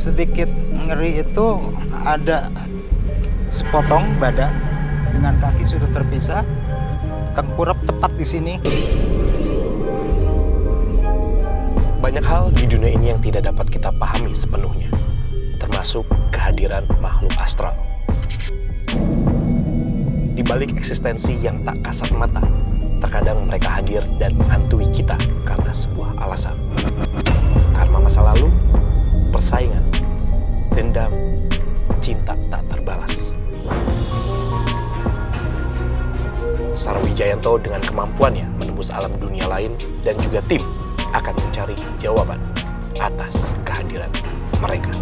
sedikit ngeri itu ada sepotong badan dengan kaki sudah terpisah, tengkurap tepat di sini. Banyak hal di dunia ini yang tidak dapat kita pahami sepenuhnya, termasuk kehadiran makhluk astral. Di balik eksistensi yang tak kasat mata, terkadang mereka hadir dan menghantui kita karena sebuah alasan. Karma masa lalu, persaingan, dendam, cinta tak terbalas. Sarwijayanto dengan kemampuannya menembus alam dunia lain dan juga tim akan mencari jawaban atas kehadiran mereka.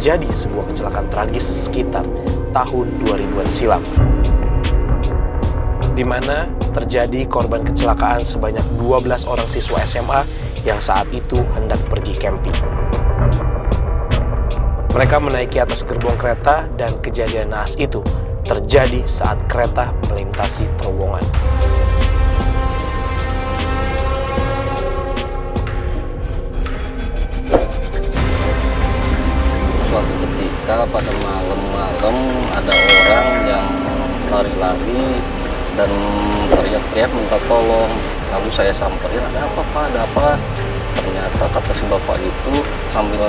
Terjadi sebuah kecelakaan tragis sekitar tahun 2000-an silam, di mana terjadi korban kecelakaan sebanyak 12 orang siswa SMA yang saat itu hendak pergi camping. Mereka menaiki atas gerbong kereta dan kejadian naas itu terjadi saat kereta melintasi terowongan. Suatu ketika pada malam-malam ada orang yang lari-lari dan teriak-teriak minta tolong. Lalu saya samperin, ada apa Pak, ada apa? Ternyata kata si bapak itu sambil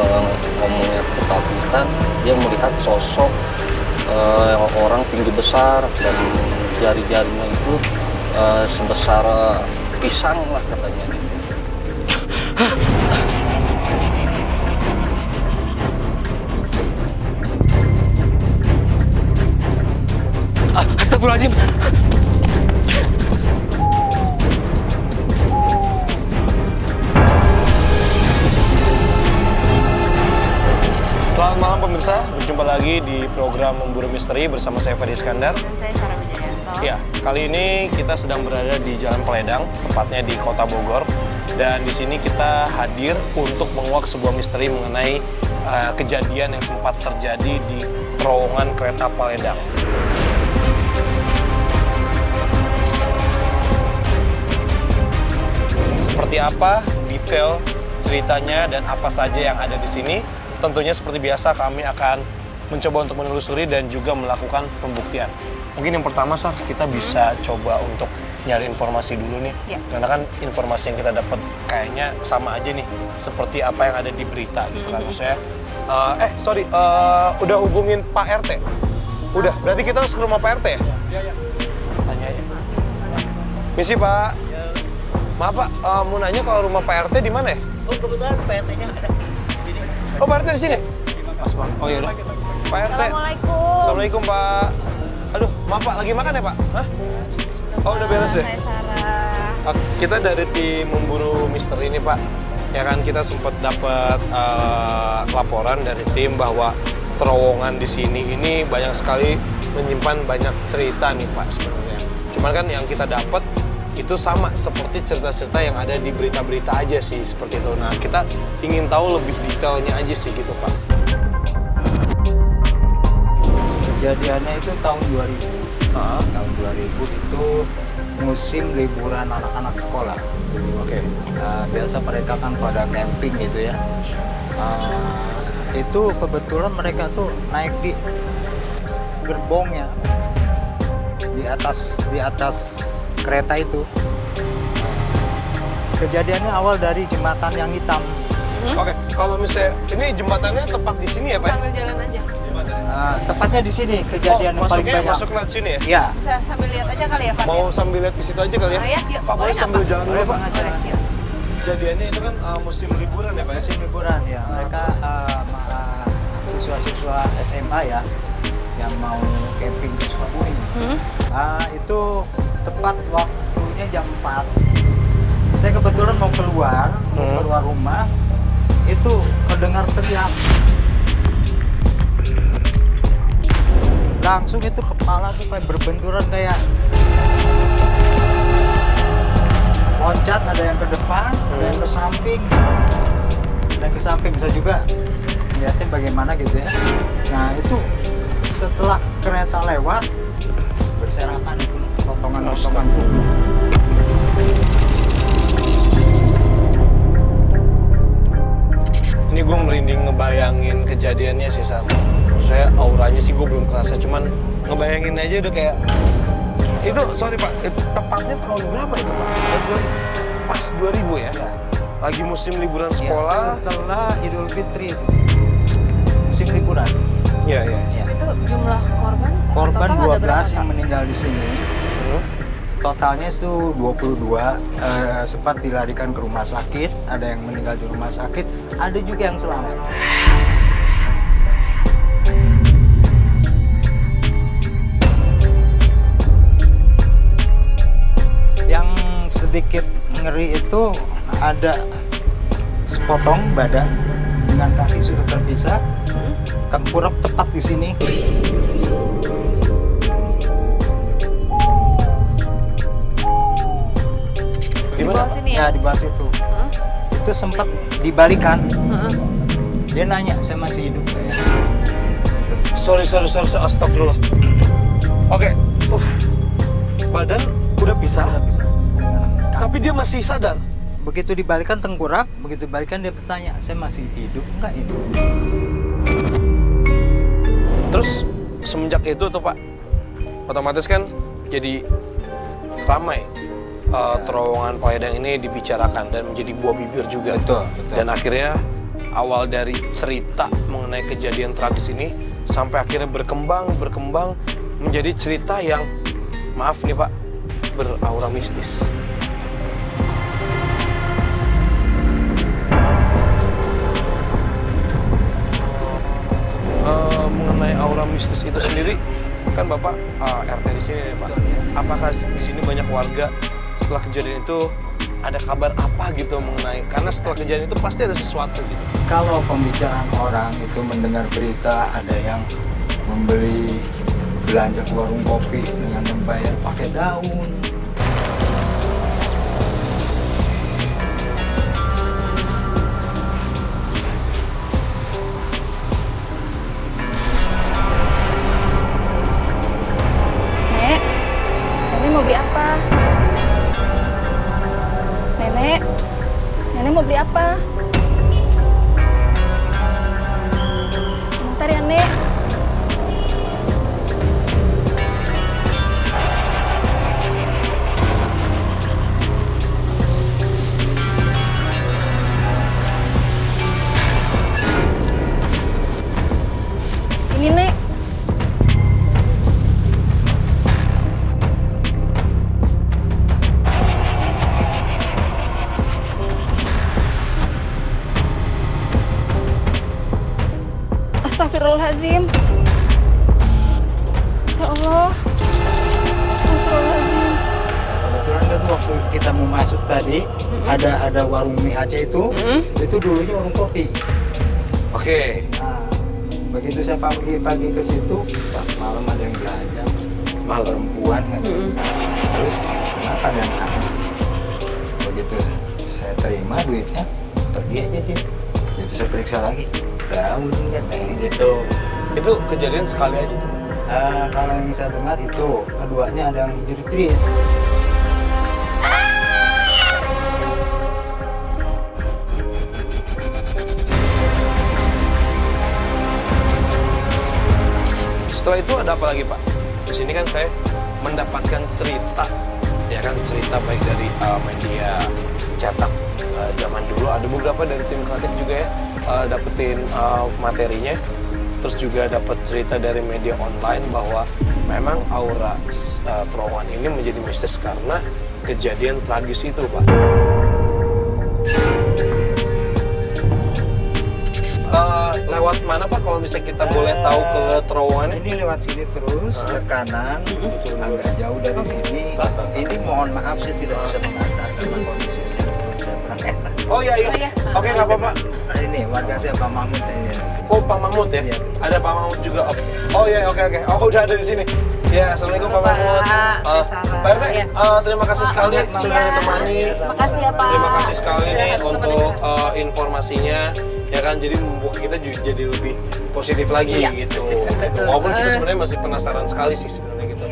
ngomongnya ketakutan, dia melihat sosok orang tinggi besar dan jari-jarinya itu sebesar pisang lah katanya. Astagfirullahaladzim. Selamat malam pemirsa, berjumpa lagi di program Memburu Misteri bersama saya Ferdi Iskandar. Dan saya Sarwijayanto. Ya, kali ini kita sedang berada di Jalan Peledang, tepatnya di Kota Bogor. Dan di sini kita hadir untuk menguak sebuah misteri mengenai kejadian yang sempat terjadi di terowongan kereta Peledang. Seperti apa detail ceritanya dan apa saja yang ada di sini? Tentunya seperti biasa kami akan mencoba untuk menelusuri dan juga melakukan pembuktian. Mungkin yang pertama, Sar, kita bisa coba untuk nyari informasi dulu nih. Ya. Karena kan informasi yang kita dapat kayaknya sama aja nih, seperti apa yang ada di berita gitu kan. Maksudnya, udah hubungin Pak RT? Udah, berarti kita harus ke rumah Pak RT ya? Iya. Tanya aja. Misi Pak. Maaf Pak, mau nanya kalau rumah Pak RT di mana ya? Oh, kebetulan Pak RT-nya ada di sini. Oh, Pak RT di sini? Pas Pak. Oh iya udah. Pak RT. Assalamualaikum. Assalamualaikum Pak. Aduh, maaf Pak, lagi makan ya Pak? Hah? Oh, udah beres ya? Saya Sarah. Kita dari tim Memburu Misteri ini Pak. Ya kan kita sempat dapat laporan dari tim bahwa terowongan di sini ini banyak sekali menyimpan banyak cerita nih Pak sebenarnya. Cuman kan yang kita dapat itu sama seperti cerita-cerita yang ada di berita-berita aja sih, seperti itu. Nah, kita ingin tahu lebih detailnya aja sih gitu, Pak. Kejadiannya itu tahun 2000. Tahun 2000 itu musim liburan anak-anak sekolah. Oke. Biasa mereka kan pada camping gitu ya. Itu kebetulan mereka tuh naik di gerbongnya di atas kereta itu. Kejadiannya awal dari jembatan yang hitam. Oke, kalau misalnya ini jembatannya tepat di sini ya Pak? Sambil jalan aja. Tepatnya di sini kejadian yang paling banyak. Masuk lewat sini ya? Iya. Bisa sambil lihat aja kali ya Pak? Mau sambil lihat ke situ aja kali ya? Oh ya, yuk. Pak, boleh sambil nggak, jalan dulu Boleh, Pak? Pak. Boleh, yuk. Kejadiannya itu kan musim liburan ya Pak? Musim liburan ya. Mereka siswa-siswa SMA ya yang mau camping di Sukabumi. Itu tepat waktunya jam 4. Saya kebetulan mau keluar rumah, itu kedengar teriak. langsung itu kepala tuh kayak berbenturan, kayak loncat, ada yang ke depan, ada yang ke samping, bisa juga lihatnya bagaimana gitu ya. Nah itu setelah kereta lewat berserakan itu potongan-potongan tubuh. Ini gue merinding ngebayangin kejadiannya sih, Sar. Saya auranya sih gue belum kerasa, cuman ngebayangin aja udah kayak itu. Sorry Pak, tepatnya tahun berapa itu Pak? Pas 2000 ya? Ya. Lagi musim liburan Ya, sekolah. setelah Idul Fitri itu musim liburan. Iya. Ya. Itu jumlah korban? Korban total ada 12 berapa, yang Pak? meninggal di sini. Totalnya itu 22, sempat dilarikan ke rumah sakit, ada yang meninggal di rumah sakit, ada juga yang selamat. Yang sedikit ngeri itu ada sepotong badan dengan kaki sudah terpisah, tengkurap tepat di sini. Di bawah sini ya? Ya, di bawah situ. Itu sempat dibalikan. Heeh. Dia nanya, saya masih hidup nggak ya? Sorry, astagfirullah. Oke. Badan udah pisah, tapi dia masih sadar. Begitu dibalikan tengkurap, begitu dibalikan dia bertanya, saya masih hidup nggak itu? Terus semenjak itu tuh Pak, otomatis kan jadi ramai. Terowongan Pahadang ini dibicarakan dan menjadi buah bibir juga. Betul. Dan akhirnya awal dari cerita mengenai kejadian tragis ini sampai akhirnya berkembang menjadi cerita yang, maaf nih Pak, beraura mistis. Mengenai aura mistis itu sendiri, kan Bapak RT di sini nih Pak. Apakah di sini banyak warga setelah kejadian itu ada kabar apa gitu mengenai, karena setelah kejadian itu pasti ada sesuatu gitu. Kalau pembicaraan orang itu mendengar berita ada yang membeli belanja ke warung kopi dengan membayar pakai daun. Nek, Nenek mau beli apa? Nenek mau beli apa? Sebentar ya, Nek. Ini, Nek. Astagfirullahaladzim. Ya Allah. Astagfirullahaladzim. Kebetulan kan waktu kita mau masuk tadi ada warung mie Aceh itu dulunya warung kopi. Oke. Nah, begitu saya pagi ke situ, malam ada yang belanja, perempuan kan. Terus kenapa dan anak? Begitu saya terima duitnya, pergi aja dia. Begitu saya periksa lagi, daun kan gitu. Itu kejadian sekali aja tuh. Kalau yang saya dengar itu keduanya ada yang jerit-jerit. Setelah itu ada apa lagi Pak? Di sini kan saya mendapatkan cerita, ya kan, cerita baik dari media cetak zaman dulu, ada beberapa dari tim kreatif juga ya, dapetin materinya, terus juga dapat cerita dari media online bahwa memang aura terowongan ini menjadi mistis karena kejadian tragis itu Pak. Lewat mana Pak kalau misalnya kita boleh tahu ke terowongannya? Ini lewat sini terus ke kanan, agak jauh dari sini. Ini mohon maaf saya tidak bisa mengantar karena kondisi saya. saya pernah. Oh iya. Oh, iya. Oke, nggak apa-apa. Ini warga saya Pak Mahmud ini. Oh, Pak Mahmud ya? Iya. Ada Pak Mahmud juga. Oh iya, oke. Oh, udah ada di sini. Ya, assalamualaikum Pak Halo, Mahmud. Pak. Saya Sarah. Pak RT, Iya. terima kasih sekali makasih sudah ya. ditemani. Makasih ya, Pak. Terima kasih sekali nih Istirahat, selamat untuk istirahat. informasinya. Ya kan, jadi membuat kita jadi lebih positif lagi Iya. gitu. Betul. Walaupun kita sebenarnya masih penasaran sekali sih sebenarnya gitu.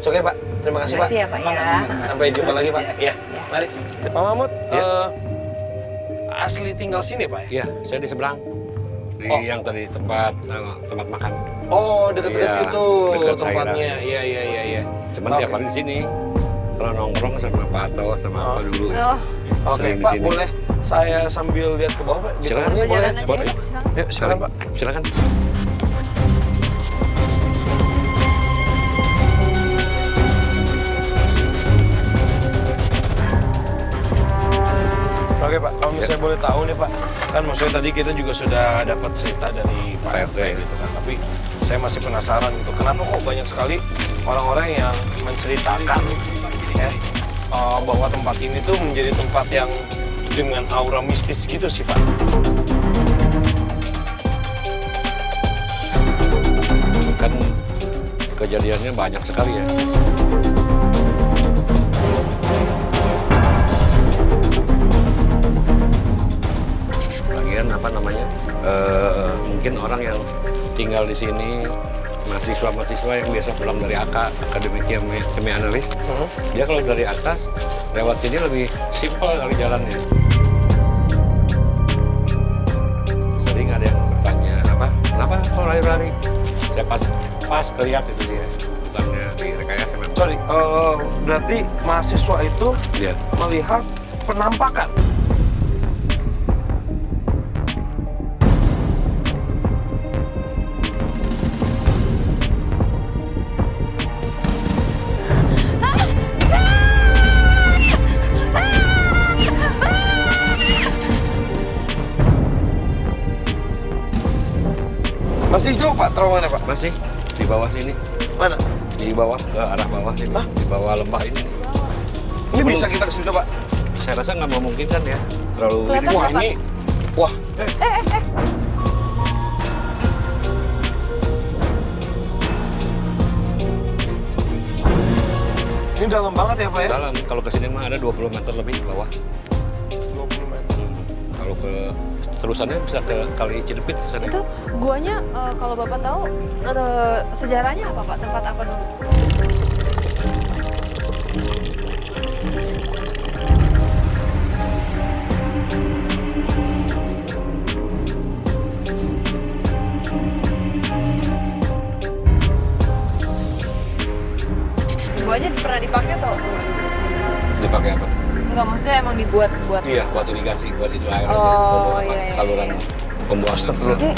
Oke Pak, terima kasih Pak. Makasih ya, Pak ya. Sampai jumpa lagi Pak. Iya, mari. Pak Mahmud, asli tinggal sini Pak ya? Iya, saya di seberang. Di Oh. yang tadi tempat makan. Oh, dekat-dekat Iya, situ dekat tempatnya. Sayuran. Iya. Cuman Oke. tiap hari di sini. Kalau nongkrong sama Pak Ato sama apa dulu. Oh, Oke, Sering di Pak, sini. boleh saya sambil lihat ke bawah Pak? Silakan. Ditemani, boleh? jalan aja Boleh. ya, Pak. Silakan. Yuk, silakan Pak. Silakan. Oke Pak, kalau misalnya boleh tahu nih Pak, kan maksudnya tadi kita juga sudah dapat cerita dari Pak RT gitu kan, tapi saya masih penasaran gitu, kenapa kok banyak sekali orang-orang yang menceritakan ya bahwa tempat ini tuh menjadi tempat yang dengan aura mistis gitu sih Pak. Kan kejadiannya banyak sekali ya. Lagian apa namanya? Mungkin orang yang tinggal di sini mahasiswa-mahasiswa yang biasa pulang dari Akademi Kimia Analis, dia kalau dari atas lewat sini lebih simpel kali jalannya. Sering ada yang bertanya kenapa kalau lari-lari? Saya pas kelihatan itu sih ya, bukannya di rekayasa memang. Sorry, berarti mahasiswa itu Iya. melihat penampakan. Masih jauh Pak terowongannya Pak? Masih di bawah sini, Mana? di bawah ke arah bawah sini, Hah? di bawah lembah ini. Ini bisa kita ke situ Pak? Saya rasa nggak memungkinkan ya, terlalu Kelihatan Wah apa? ini, wah. Ini dalam banget ya Pak ya? dalam. Kalau ke sini mah ada 20 meter lebih ke bawah. 20 meter. Kalau ke terusannya bisa ke Kali Cidepit sana. Itu guanya kalau Bapak tahu sejarahnya apa Pak? Tempat apa dulu? Guanya pernah dipakai atau enggak? Dipakai apa? Enggak, maksudnya emang dibuat buat. Iya, buat irigasi, buat itu air. Oh, aja. iya. Saluran pembuangan. Astagfirullah. Ini,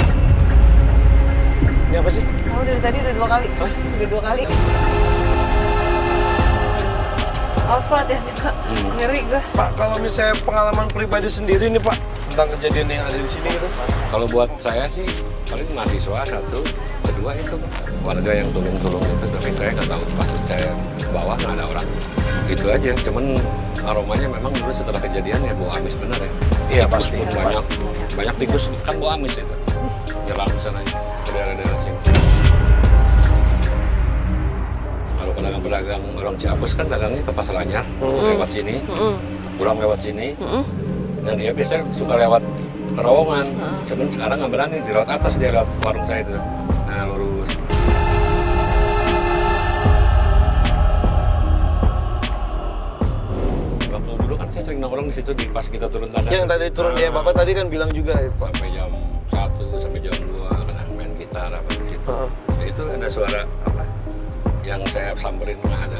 Ini apa sih? oh dari tadi udah 2 kali. Udah 2 kali. Awas Pak, hati-hati Pak. Ngeri gue. Pak, kalau misalnya pengalaman pribadi sendiri nih Pak, tentang kejadian yang ada di sini gitu. Kalau buat saya sih paling mahasiswa satu, kedua itu warga yang tulung-tulung itu, tapi saya nggak tahu pas saya bawah nggak ada orang. Itu aja, cuman aromanya memang dulu setelah kejadian ya bau amis benar ya. Iya, Tikus pasti, pun banyak tikus kan bau amis itu. Jalan ke sana ke daerah-daerah sini. Kalau pedagang-pedagang orang Ciampus kan dagangnya ke Pasar Anyar, lewat sini, pulang lewat sini. Dan dia biasanya suka lewat terowongan. Cuman sekarang nggak berani di lewat atas, dia lewat warung saya itu. Nah lurus. Waktu dulu kan saya sering nongkrong di situ di pas kita turun tangga. Yang tadi turun ya, Bapak tadi kan bilang juga ya Pak. Sampai jam 1 sampai jam 2 kena main gitar apa di situ. Ya, itu ada suara apa? Yang saya samperin nggak ada.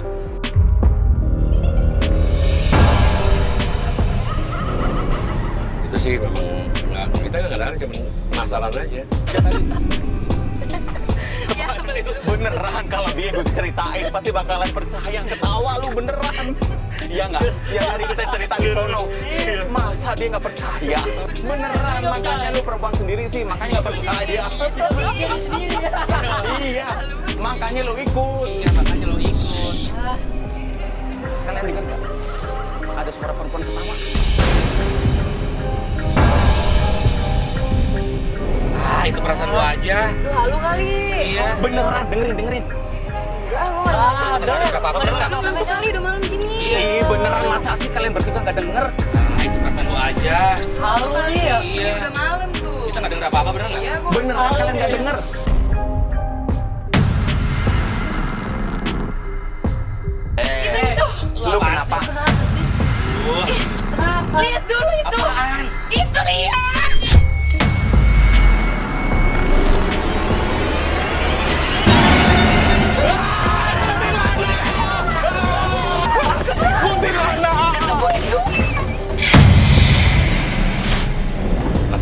Itu sih memang nggak, kita nggak ada, cuma penasaran aja. Beneran kalau dia gue ceritain pasti bakalan percaya, ketawa lu beneran. Iya nggak? Yang tadi kita cerita di sono. Masa dia nggak percaya? Beneran, makanya lu perempuan sendiri sih, makanya nggak percaya. Iya, makanya lu ikut. Ya makanya lu ikut. Kalian dengar nggak? Ada suara perempuan ketawa. perasaan lu aja. Lu halu kali. Iya. Beneran, dengerin. Enggak, gua nggak Ada apa-apa bener nggak? Sampai kali udah malam gini. Ih, beneran masa sih kalian bertiga nggak denger? Nah, itu perasaan lu aja. Halu kali ya. Iya. Udah malam tuh. Kita nggak denger apa-apa bener nggak? Iya, gua. Beneran kalian nggak denger? Itu. Lu kenapa? Lihat dulu itu. Apaan? Itu lihat.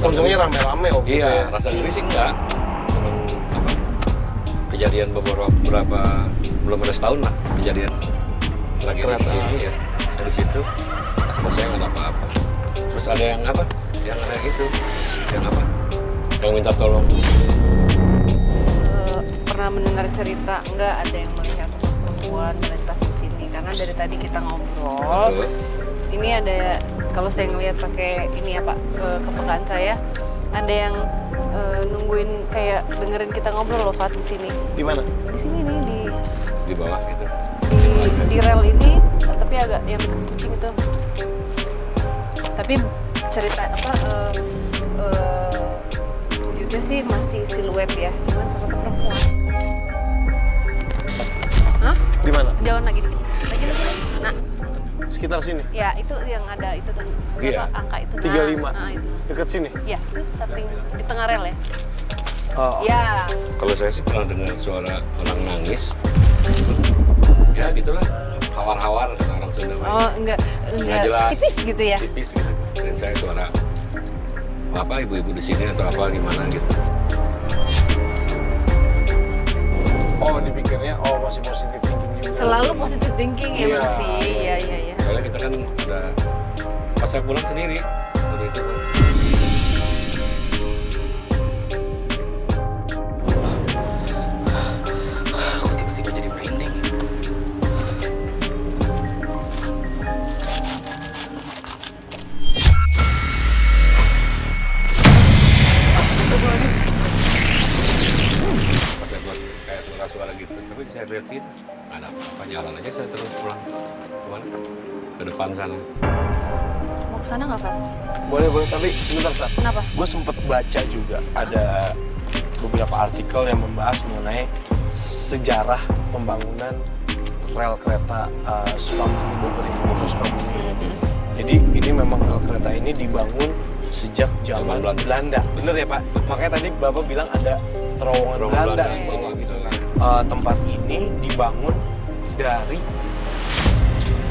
Untungnya rame-rame oke. Iya, rasa ngeri sih enggak. Cuman apa? Kejadian beberapa belum ada setahun lah kejadian tragedi di sini ya. Saya di situ, mas saya nggak ada apa-apa. Terus ada yang apa? Yang ada gitu, yang apa? Yang minta tolong. Pernah mendengar cerita nggak ada yang melihat sosok perempuan melintas di sini? Karena dari tadi kita ngobrol. Betul. Ini ada, kalau saya ngelihat pakai ini ya Pak, kepekaan saya, ada yang nungguin kayak dengerin kita ngobrol loh Fat di sini. Di mana? Di sini nih Di bawah gitu. di rel ini, tapi agak yang kucing itu. Tapi cerita apa? Wujudnya sih masih siluet ya, cuman sosok perempuan. Hah? Di mana? Jauh lagi dikit. Lagi. Nah, Sekitar sini. ya itu yang ada itu tuh. Iya. Berapa angka itu? 35. Nah, itu. Dekat sini. Ya, itu samping di tengah rel ya. Oh. Ya. Kalau saya sih pernah dengar suara orang nangis. Ya gitulah, hawar-hawar kata orang Sunda. Oh, enggak jelas. tipis gitu ya. Tipis gitu. Dan saya suara apa ibu-ibu di sini atau apa gimana gitu. Oh, dipikirnya masih positif thinking juga. Selalu positive thinking Iya. emang sih. Iya. Soalnya kita kan udah pas saya pulang sendiri waktu itu kan. Kok tiba-tiba jadi merinding? Pas saya buat kayak suara-suara gitu, tapi saya lihat gitu ada apa, jalan aja saya terus pulang kemana? Ke depan sana. Mau ke sana nggak, Pak? Boleh, tapi sebentar, Sat. Kenapa? Gue sempet baca juga ada beberapa artikel yang membahas mengenai sejarah pembangunan rel kereta Sukabumi, Bogor itu ke Sukabumi. Jadi ini memang rel kereta ini dibangun sejak zaman Zaman Belanda. Bener ya Pak? Makanya tadi Bapak bilang ada terowongan Belanda. gitu kan. Tempat ini dibangun dari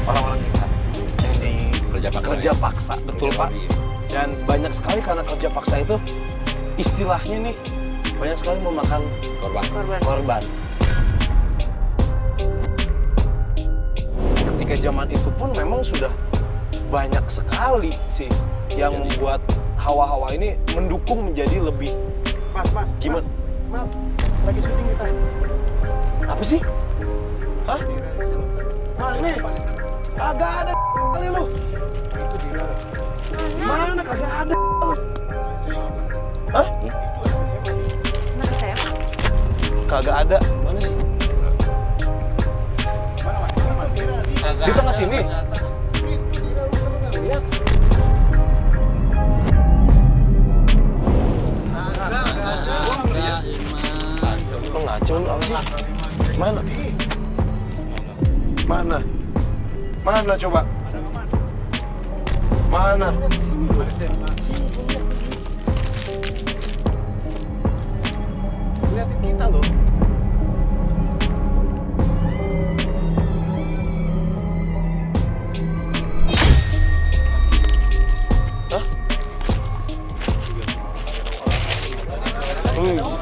orang-orang kita yang di kerja paksa, betul Pak. Dan banyak sekali karena kerja paksa itu istilahnya nih banyak sekali memakan korban. Ketika zaman itu pun memang sudah banyak sekali sih yang membuat hawa-hawa ini mendukung menjadi lebih gimana? Maaf, lagi syuting kita. Apa sih? Hah? Mana? Kagak ada kali lu. Itu di rel. Mana kagak ada lu? Hah? Mana saya? Kagak ada. Mana sih? Di tengah sini. Lo ngaco lu apa sih? Mana? Mana? Mana coba? Mana? Lihatin kita loh.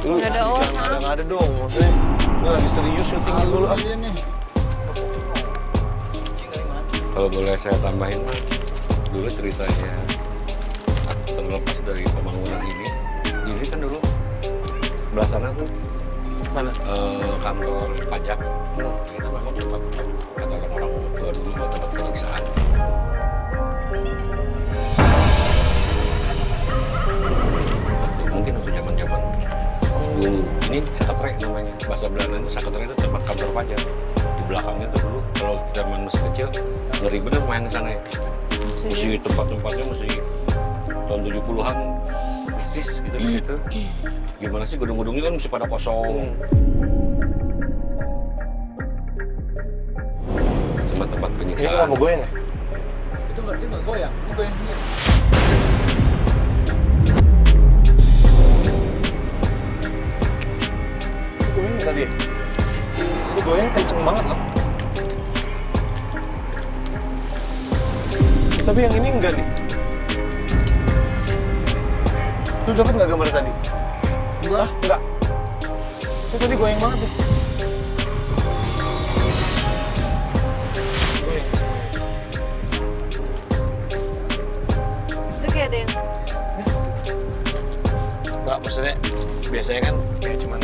Nggak ada orang. Nggak ada dong. Maksudnya nggak lagi serius syuting dulu ah. Kalau boleh saya tambahin, dulu ceritanya terlepas dari pembangunan ini kan dulu sebelah sana tuh Mana? kantor pajak. Itu memang tempat kata orang tua dulu buat tempat penyiksaan. Mungkin waktu zaman ngeri bener main ke sana ya. Masih tempat-tempatnya masih tahun 70-an persis gitu di situ. Gimana sih gedung-gedungnya kan masih pada kosong. Tempat-tempat Ini penyiksaan. kenapa goyang ya? Itu nggak goyang, itu goyang sendiri. Itu goyang tadi ya? Itu goyang kenceng banget loh. Tapi yang ini enggak nih. Lu dapat nggak gambar tadi? Enggak. Itu tadi goyang banget nih. Goyang semuanya. Itu kayak ada yang Enggak, maksudnya biasanya kan kayak cuman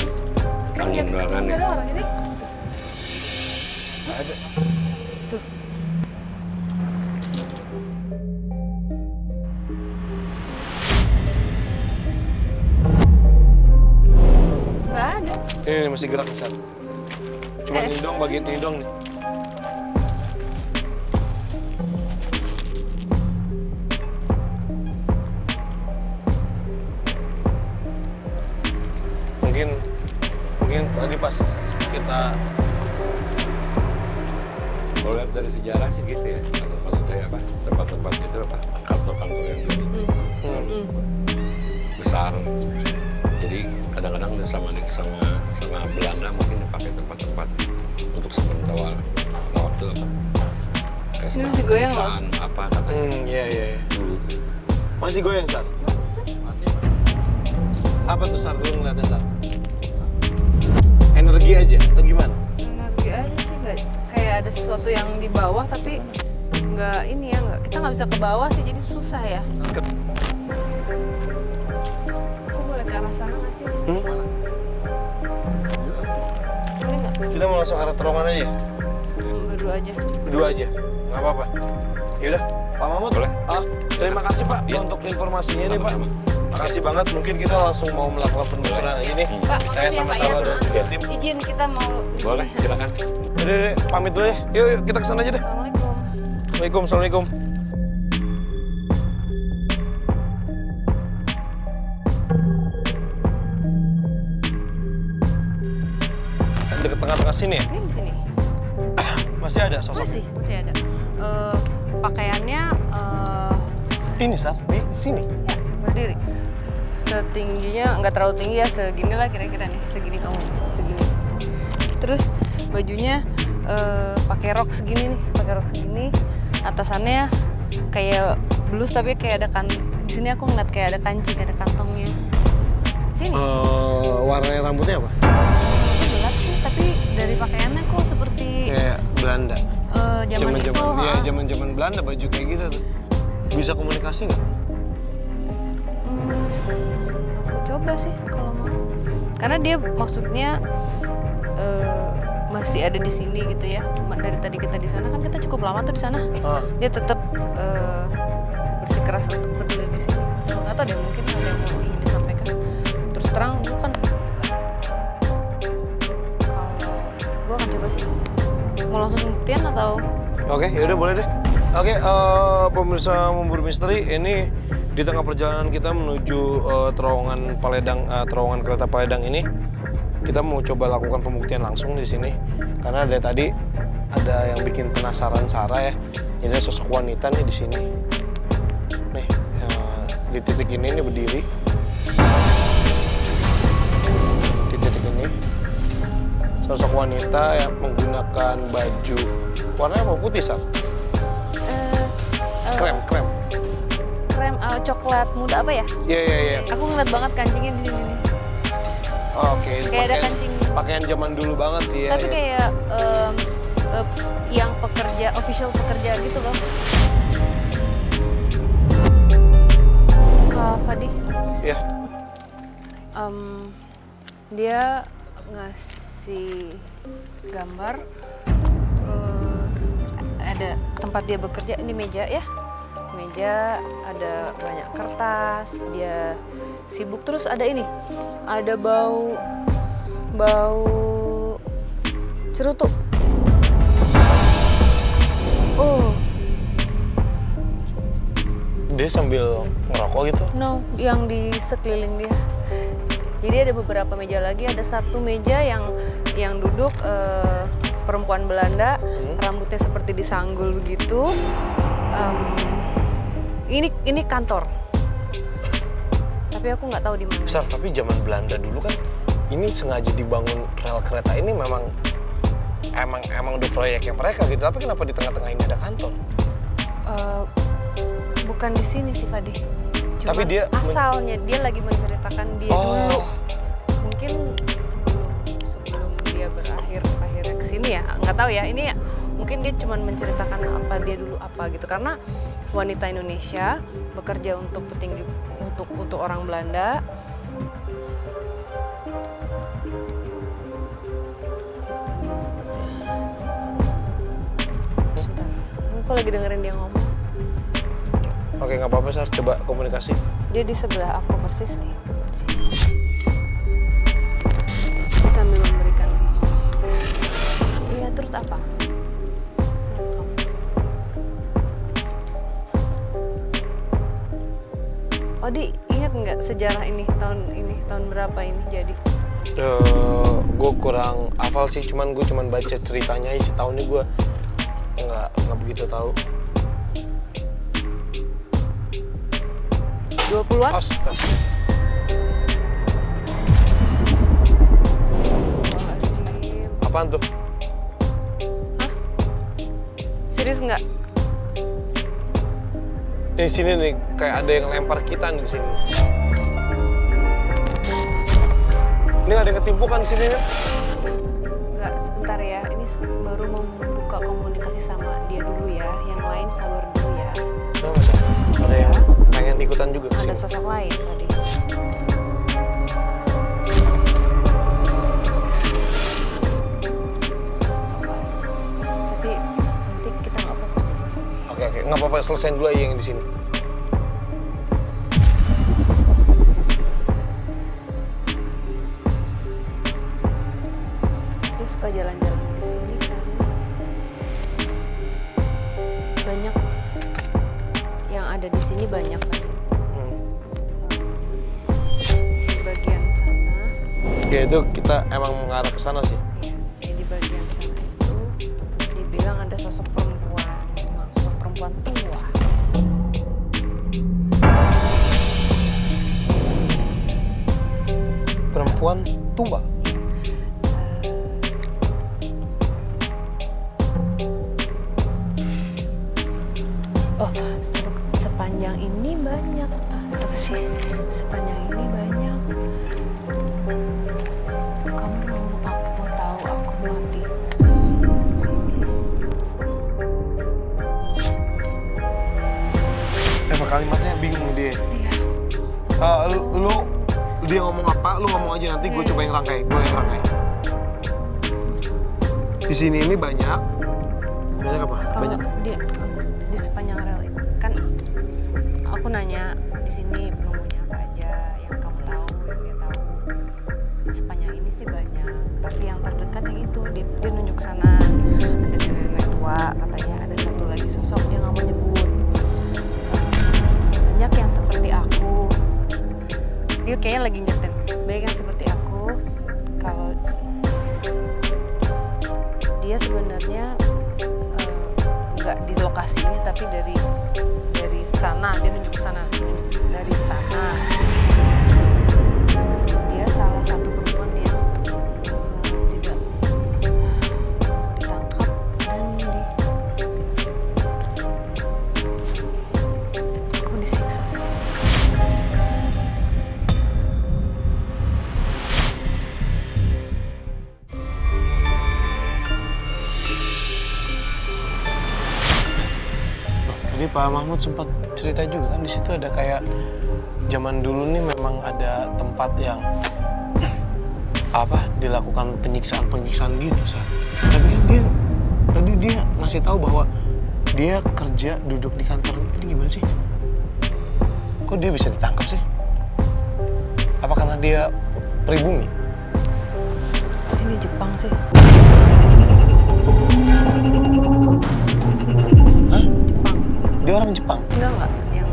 Angin doang kan ya. ada orang ini. nggak ada. Nggak ada. Ini masih gerak besar. Cuma ini doang, bagian ini doang nih. Mungkin tadi pas kita Kalau lihat dari sejarah sih gitu ya. Maksud saya apa? Tempat-tempat itu apa? Kantor-kantor yang besar. Jadi kadang-kadang sama Belanda mungkin dipakai tempat-tempat untuk sementara waktu apa? Kayak Ini masih goyang loh. pemeriksaan apa katanya iya. dulu. Masih goyang, Sar. Apa tuh, Sar? Lu ngeliatnya, Sar? Energi aja atau gimana? Energi aja sih, nggak kayak ada sesuatu yang di bawah tapi nggak ini ya, kita nggak bisa ke bawah sih, jadi susah ya. Aku boleh ke arah sana nggak sih? Boleh nggak? Kita mau langsung ke arah terowongan aja? Berdua aja. Berdua aja, nggak apa-apa. Yaudah, Pak Mahmud. Boleh. Terima kasih Pak untuk informasinya nih Pak. Makasih banget, mungkin kita langsung mau melakukan penelusuran aja nih. Pak, Saya makasih ya, Pak, sama-sama ya. dan juga tim. Izin kita mau di Boleh, sini. silakan. Udah, pamit dulu ya. Yuk, kita kesana aja deh. Assalamualaikum. Assalamualaikum. Deket tengah-tengah sini ya? Ini di sini. Masih ada sosok? Masih ada. Pakaiannya Ini, Sar, di sini. ya berdiri. Setingginya nggak terlalu tinggi ya, segini lah kira-kira nih, segini kamu, segini. Terus bajunya pakai rok segini nih, Atasannya kayak blus tapi kayak ada di sini aku ngeliat kayak ada kancing, ada kantongnya. Sini. Warnanya rambutnya apa? Gelap sih, tapi dari pakaiannya kok seperti Kayak Belanda. zaman itu. Iya, ha? zaman Belanda baju kayak gitu tuh. Bisa komunikasi nggak? Aku coba sih kalau mau. Karena dia maksudnya masih ada di sini gitu ya. Dari tadi kita di sana kan kita cukup lama tuh di sana. Dia tetap bersikeras untuk berdiri di sini. Nggak tahu deh, mungkin ada yang mau ingin disampaikan. Terus terang gue kan kalau gue akan coba sih. Mau langsung pembuktian atau? Oke, yaudah boleh deh. Oke, pemirsa Memburu Misteri, ini di tengah perjalanan kita menuju terowongan terowongan kereta Paledang ini, kita mau coba lakukan pembuktian langsung di sini. Karena dari tadi ada yang bikin penasaran Sarah ya. Jadi ada sosok wanita nih di sini. Nih, di titik ini berdiri. Di titik ini, sosok wanita yang menggunakan baju warnanya apa, putih, Sar? Krem. Krem coklat muda apa ya? Iya. Aku ngeliat banget kancingnya di sini nih. Oke. Kayak ada kancing. Pakaian zaman dulu banget sih ya. Tapi kayak yang pekerja, official pekerja gitu loh. Fadi, Iya. dia ngasih gambar ada tempat dia bekerja, ini meja ya. Meja, ada banyak kertas, dia sibuk, terus ada ini, ada bau cerutu. Oh, Dia sambil ngerokok gitu? No, yang di sekeliling dia. Jadi ada beberapa meja lagi, ada satu meja yang duduk perempuan Belanda, rambutnya seperti disanggul begitu. Ini kantor. Tapi aku nggak tahu di mana. Besar, tapi zaman Belanda dulu kan ini sengaja dibangun rel kereta ini memang udah proyeknya mereka gitu. Tapi kenapa di tengah-tengah ini ada kantor? Bukan di sini sih, Fadi. Cuma Tapi dia asalnya dia lagi menceritakan dia dulu. Mungkin sebelum dia akhirnya ke sini ya, nggak tahu ya. Ini mungkin dia cuma menceritakan apa dia dulu apa gitu, karena wanita Indonesia bekerja untuk petinggi untuk orang Belanda. Sebentar, aku lagi dengerin dia ngomong. Oke, nggak apa-apa, Sar. Coba komunikasi. Dia di sebelah aku persis nih. Sini. Dia sambil memberikan. Iya, terus apa? Odi, ingat nggak sejarah ini tahun berapa ini jadi? Gue kurang hafal sih, gue cuman baca ceritanya isi tahunnya gue nggak begitu tahu. 20-an? Astaga. Apaan tuh? Hah? Serius nggak? Di sini nih kayak ada yang lempar kita nih di sini. Ini ada yang ketimpukan di sini nih. Nggak, sebentar ya. Ini baru membuka komunikasi sama dia dulu ya. Yang lain sabar dulu ya. Kenapa, Sar? Ada yang pengen ikutan juga ke Ada sini. sosok lain tadi. Tapi nanti kita nggak fokus di sini. Oke, nggak apa-apa, selesain dulu aja yang di sini. Dia suka jalan-jalan di sini karena banyak yang ada di sini banyak kan. Di bagian sana, Ya itu kita emang mengarah ke sana sih. ya di bagian sana itu dibilang ada sosok perempuan, sosok perempuan tua. Perempuan tua. Oh, sepanjang ini banyak. Apa sih? Sepanjang ini banyak. Kamu mau tahu aku mati? Kalimatnya bingung dia. Iya. Dia ngomong apa, lu ngomong aja, nanti gue coba yang rangkai. Di sini ini banyak apa? Kalau Banyak. di sepanjang rel itu kan aku nanya di sini penunggunya apa aja yang kamu tahu, yang dia tahu. Di sepanjang ini sih banyak, tapi yang terdekat yang itu dia nunjuk sana, ada nenek tua, katanya ada satu lagi sosok dia nggak mau nyebut. Banyak yang seperti aku, dia kayaknya lagi nyetem. Banyak yang seperti aku, kalau dia sebenarnya nggak di lokasi ini tapi dari sana, dia nunjuk ke sana, dari sana. Dia salah satu perempuan yang tidak ditangkap dan aku disiksa sih. Jadi Pak Mahmud sempat cerita juga kan di situ ada kayak zaman dulu nih memang ada tempat yang dilakukan penyiksaan gitu, Sar. Tapi kan dia ngasih tahu bahwa dia kerja duduk di kantor ini, gimana sih? Kok dia bisa ditangkap sih? Apa karena dia pribumi? Ini Jepang sih. Hah? Dia orang Jepang? Enggak, yang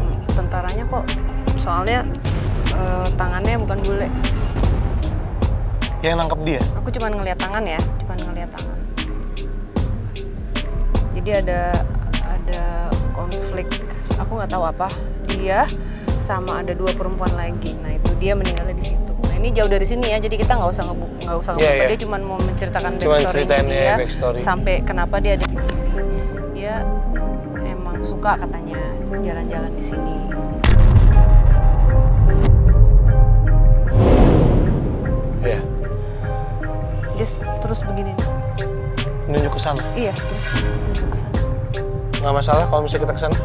bukan bule. Yang nangkep dia? Aku cuma ngeliat tangan ya, cuma ngeliat tangan. Jadi ada konflik, aku nggak tahu apa. Dia sama ada 2 perempuan lagi. Nah itu dia meninggalnya di situ. Nah ini jauh dari sini ya, jadi kita nggak usah ngebuka. Iya. Dia cuma mau menceritakan Cuman backstory-nya ceritain dia backstory. sampai kenapa dia ada di sini. Dia emang suka katanya jalan-jalan di sini. Iya. Dia terus begini nih. Nunjuk ke sana. Iya, terus ke sana. Nggak masalah kalau misalnya kita ke sana.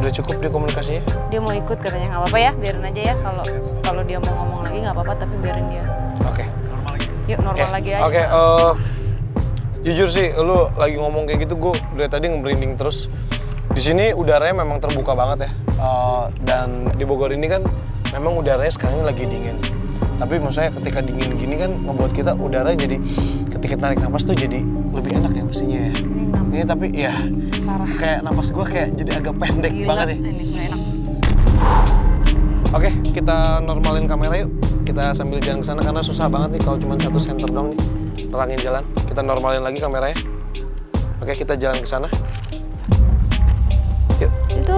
Udah cukup dia komunikasinya. Dia mau ikut katanya, nggak apa-apa ya, biarin aja ya. Kalau dia mau ngomong lagi nggak apa-apa, tapi biarin dia. Oke. Yuk normal lagi aja. Oke, jujur sih, lu lagi ngomong kayak gitu, gue dari tadi nge-merinding terus. Di sini udaranya memang terbuka banget ya. Dan di Bogor ini kan memang udaranya sekarang lagi dingin. Tapi maksudnya ketika dingin gini kan ngebuat kita udara jadi ketika tarik nafas tuh jadi lebih enak ya pastinya ya. Ini tapi ya Parah. kayak nafas gue kayak jadi agak pendek Gila, banget sih. ini nggak enak. Oke, kita normalin kamera yuk. Kita sambil jalan ke sana karena susah banget nih kalau cuma satu senter dong nih. Terangin jalan. Kita normalin lagi kameranya. Oke, kita jalan ke sana. Yuk. Itu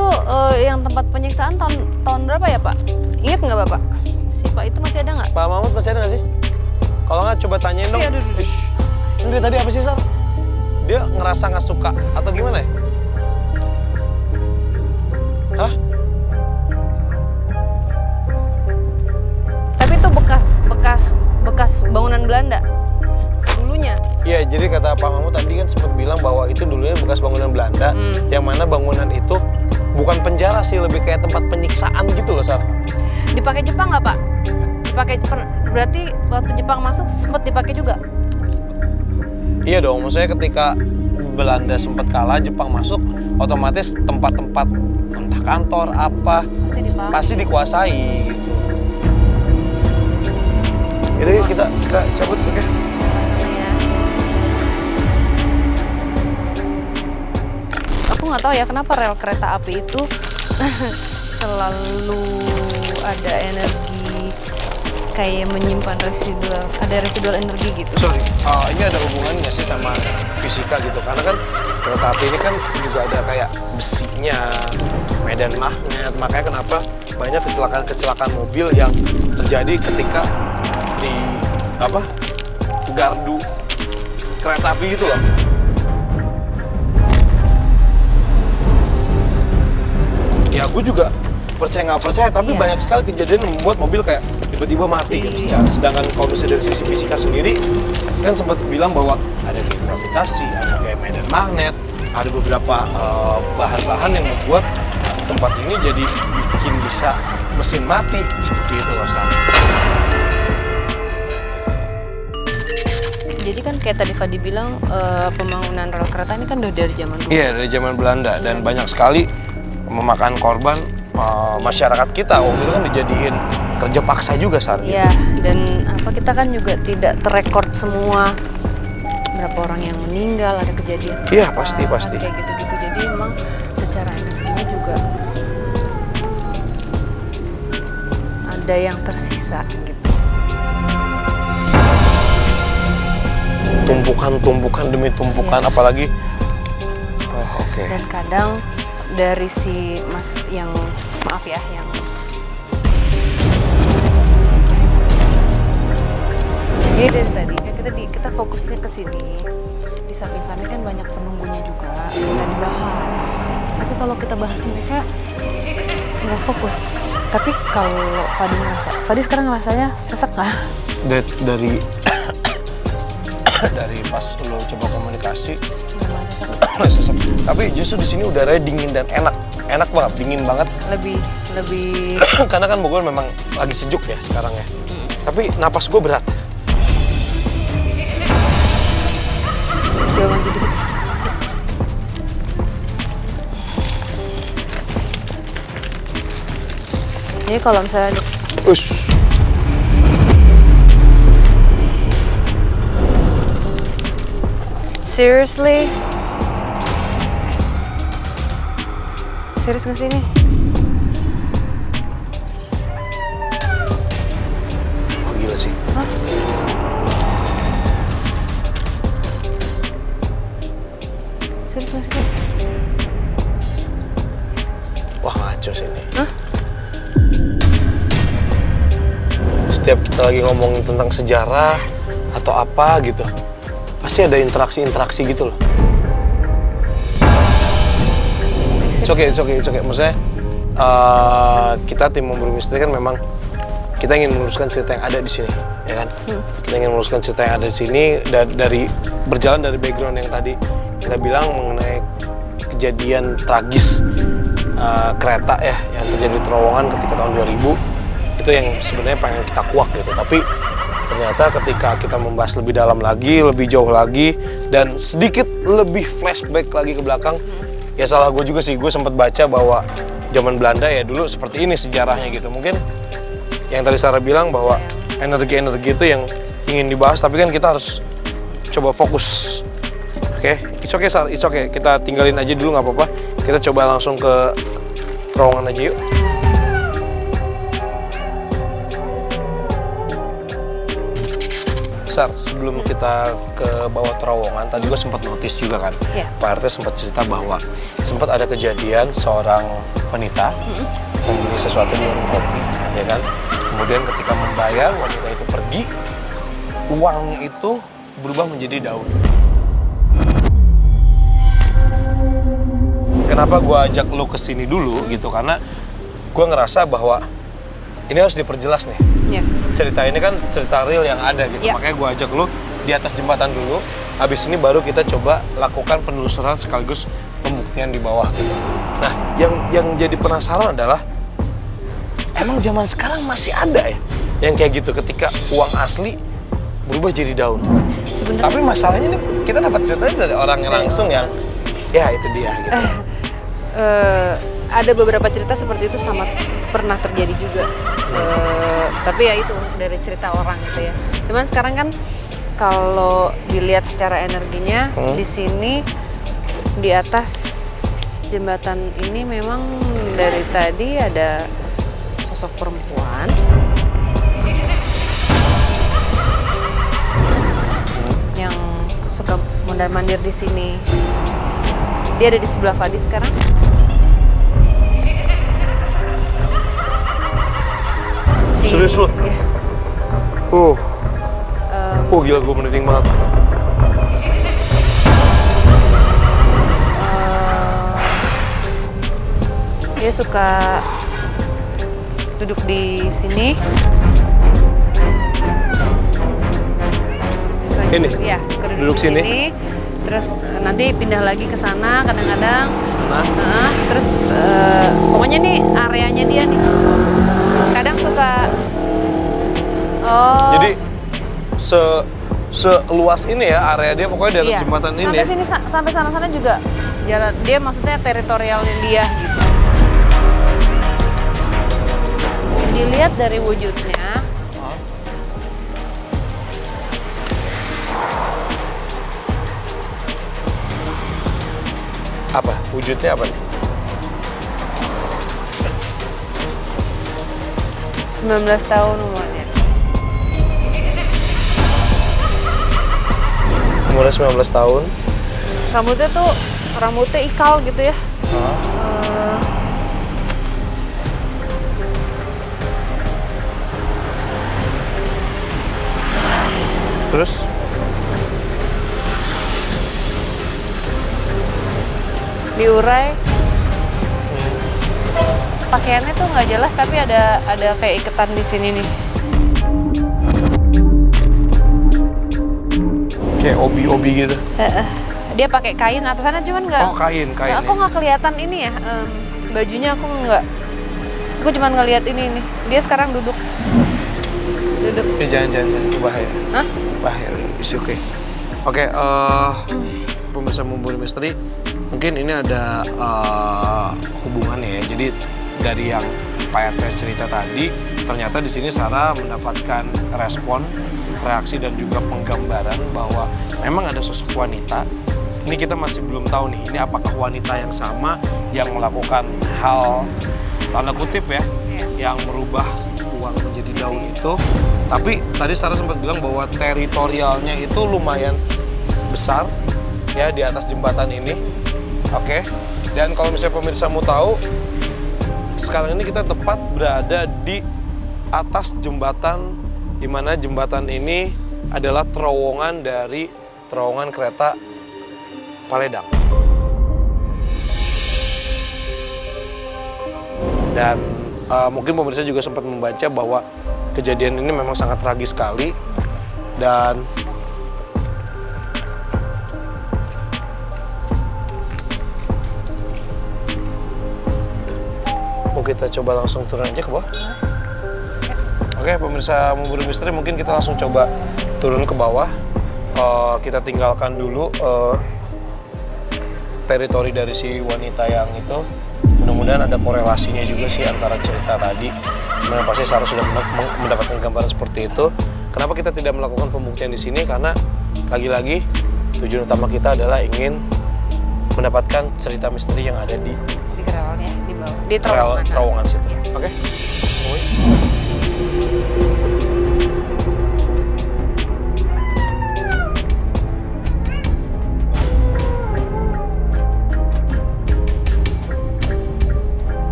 yang tempat penyiksaan tahun berapa ya Pak? Ingat nggak Bapak? Si Pak itu masih ada nggak? Pak Mahmud masih ada nggak sih? Kalau nggak coba tanyain dong. Iya, aduh. Ish. Ini tadi apa sih, Sar? Dia ngerasa nggak suka atau gimana ya? Hah? Tapi itu bekas bangunan Belanda dulunya. Iya, jadi kata Pak Mahmud tadi kan sempat bilang bahwa itu dulunya bekas bangunan Belanda, yang mana bangunan itu bukan penjara sih, lebih kayak tempat penyiksaan gitu loh, Sar. Dipakai Jepang nggak Pak? Berarti waktu Jepang masuk sempat dipakai juga? Iya dong, maksudnya ketika Belanda sempat kalah, Jepang masuk, otomatis tempat-tempat entah kantor apa pasti dikuasai gitu. Jadi kita cabut, oke? Sana ya. Aku nggak tahu ya kenapa rel kereta api itu selalu ada energi kayak menyimpan residual energi gitu. Sorry, ini ada hubungan nggak sih sama fisika gitu? Karena kan kereta api ini kan juga ada kayak besinya, medan magnet. Makanya kenapa banyak kecelakaan mobil yang terjadi ketika di gardu kereta api gitu loh. Ya aku juga percaya nggak percaya, tapi banyak sekali kejadian yang membuat mobil kayak tiba-tiba mati gitu. Sedangkan kalau misalnya dari sisi fisika sendiri kan sempat bilang bahwa ada kayak gravitasi, ada kayak medan magnet, ada beberapa bahan-bahan yang membuat tempat ini jadi bikin bisa mesin mati seperti itu loh, Sam. Jadi kan kayak tadi Fadi bilang pembangunan rel kereta ini kan udah dari zaman dulu. Iya, dari zaman Belanda dan banyak sekali memakan korban masyarakat kita. Waktu itu kan dijadiin kerja paksa juga saat itu. Iya, dan kita kan juga tidak terrekord semua berapa orang yang meninggal, ada kejadian. Iya, pasti. Kayak gitu-gitu. Jadi emang secara energinya juga ada yang tersisa gitu. Tumpukan demi tumpukan, Iya. apalagi oke. Dan kadang dari si mas yang maaf ya yang jadi dari tadi kan kita fokusnya ke sini, di samping sana kan banyak penunggunya juga kita dibahas, tapi kalau kita bahas mereka nggak fokus. Tapi kalau Fadi sekarang ngerasanya sesek nggak? Dari pas lo coba komunikasi Nggak merasa sesek. sesek. Tapi justru di sini udaranya dingin dan enak banget, dingin banget. Lebih Karena kan Bogor memang lagi sejuk ya sekarang ya. Tapi napas gue berat. dia maju dikit. Jadi kalau misalnya seriously? Serius nggak sih ini? Cus ini. Setiap kita lagi ngomongin tentang sejarah atau apa gitu, pasti ada interaksi gitu loh. It's okay. Maksudnya kita tim Memburu Misteri kan memang kita ingin meluruskan cerita yang ada di sini, ya kan? Kita ingin meluruskan cerita yang ada di sini dari berjalan dari background yang tadi kita bilang mengenai kejadian tragis kereta ya yang terjadi di Terowongan ketika tahun 2000 itu yang sebenarnya pengen kita kuak gitu. Tapi ternyata ketika kita membahas lebih dalam lagi, lebih jauh lagi dan sedikit lebih flashback lagi ke belakang, ya salah gue juga sih, gue sempat baca bahwa zaman Belanda ya dulu seperti ini sejarahnya gitu. Mungkin yang tadi Sarah bilang bahwa energi-energi itu yang ingin dibahas, tapi kan kita harus coba fokus. Oke, it's okay Sarah, it's okay. Kita tinggalin aja dulu nggak apa-apa. Kita coba langsung ke terowongan aja yuk. Sar, sebelum kita ke bawah terowongan, tadi gue sempat notice juga kan, Pak RT sempat cerita bahwa sempat ada kejadian seorang wanita membeli sesuatu di warung kopi, ya kan? Kemudian ketika membayar, wanita itu pergi, uangnya itu berubah menjadi daun. Kenapa gue ajak lo kesini dulu gitu? Karena gue ngerasa bahwa ini harus diperjelas nih. Cerita ini kan cerita real yang ada gitu. Makanya gue ajak lu di atas jembatan dulu. Habis ini baru kita coba lakukan penelusuran sekaligus pembuktian di bawah gitu. Nah, yang jadi penasaran adalah emang zaman sekarang masih ada ya yang kayak gitu ketika uang asli berubah jadi daun. Sebenarnya, tapi masalahnya nih kita dapat ceritanya dari orang yang langsung yang ya itu dia gitu. Ada beberapa cerita seperti itu sama pernah terjadi juga. Tapi ya itu dari cerita orang gitu ya. Cuman sekarang kan kalau dilihat secara energinya di sini di atas jembatan ini memang dari tadi ada sosok perempuan. Yang suka mondar-mandir di sini. Dia ada di sebelah Fadi sekarang. Serius lu? Iya. Gila gue merinding banget. Dia suka duduk di sini. Ini? Iya, suka Duduk di sini. Terus nanti pindah lagi ke sana kadang-kadang. Terus pokoknya nih areanya dia nih. Kadang suka jadi seluas ini ya area dia pokoknya di atas jembatan ini. Sampai sini sampai sana-sana juga jalan dia, maksudnya teritorialnya dia gitu. Dilihat dari wujudnya. Apa? Wujudnya apa nih? 19 tahun umurnya. Umurnya 19 tahun. Rambutnya ikal gitu ya. Terus? Diurai. Pakaiannya tuh nggak jelas tapi ada kayak iketan di sini nih. Kayak obi-obi gitu. Dia pakai kain atasannya cuman nggak. Oh kain. Aku nggak kelihatan ini ya bajunya, aku nggak. Aku cuma ngelihat ini nih. Dia sekarang duduk. Jangan bahaya. Hah? Bahaya. It's okay. Oke, pemirsa Memburu Misteri, mungkin ini ada hubungannya ya. Jadi dari yang Pak RT cerita tadi, ternyata di sini Sarah mendapatkan respon, reaksi dan juga penggambaran bahwa memang ada sosok wanita. Ini kita masih belum tahu nih, ini apakah wanita yang sama yang melakukan hal tanda kutip ya, yang merubah uang menjadi daun itu. Tapi tadi Sarah sempat bilang bahwa teritorialnya itu lumayan besar ya di atas jembatan ini. Oke. Dan kalau misalnya pemirsa mau tahu, sekarang ini kita tepat berada di atas jembatan, di mana jembatan ini adalah terowongan dari terowongan kereta Paledang. Dan mungkin pemirsa juga sempat membaca bahwa kejadian ini memang sangat tragis sekali. Dan kita coba langsung turun aja ke bawah. Oke, pemirsa Memburu Misteri, mungkin kita langsung coba turun ke bawah. Kita tinggalkan dulu teritori dari si wanita yang itu. Mudah-mudahan ada korelasinya juga sih antara cerita tadi. Cuman pasti Sarah sudah mendapatkan gambaran seperti itu. Kenapa kita tidak melakukan pembuktian di sini? Karena lagi-lagi tujuan utama kita adalah ingin mendapatkan cerita misteri yang ada di kerelnya di bawah, di terowongan situ. Ya. Oke.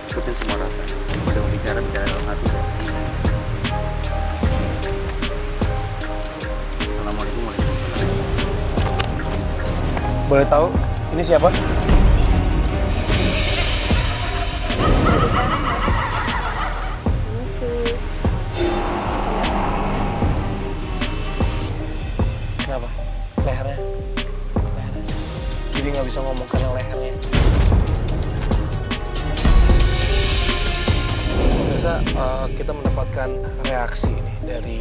Ikutin semua rasa. Udah bicara dalam hati. Assalamualaikum warahmatullahi wabarakatuh. Boleh tahu ini siapa? Kenapa? Lehernya? Jadi nggak bisa ngomong karena lehernya. Biasa kita mendapatkan reaksi ini dari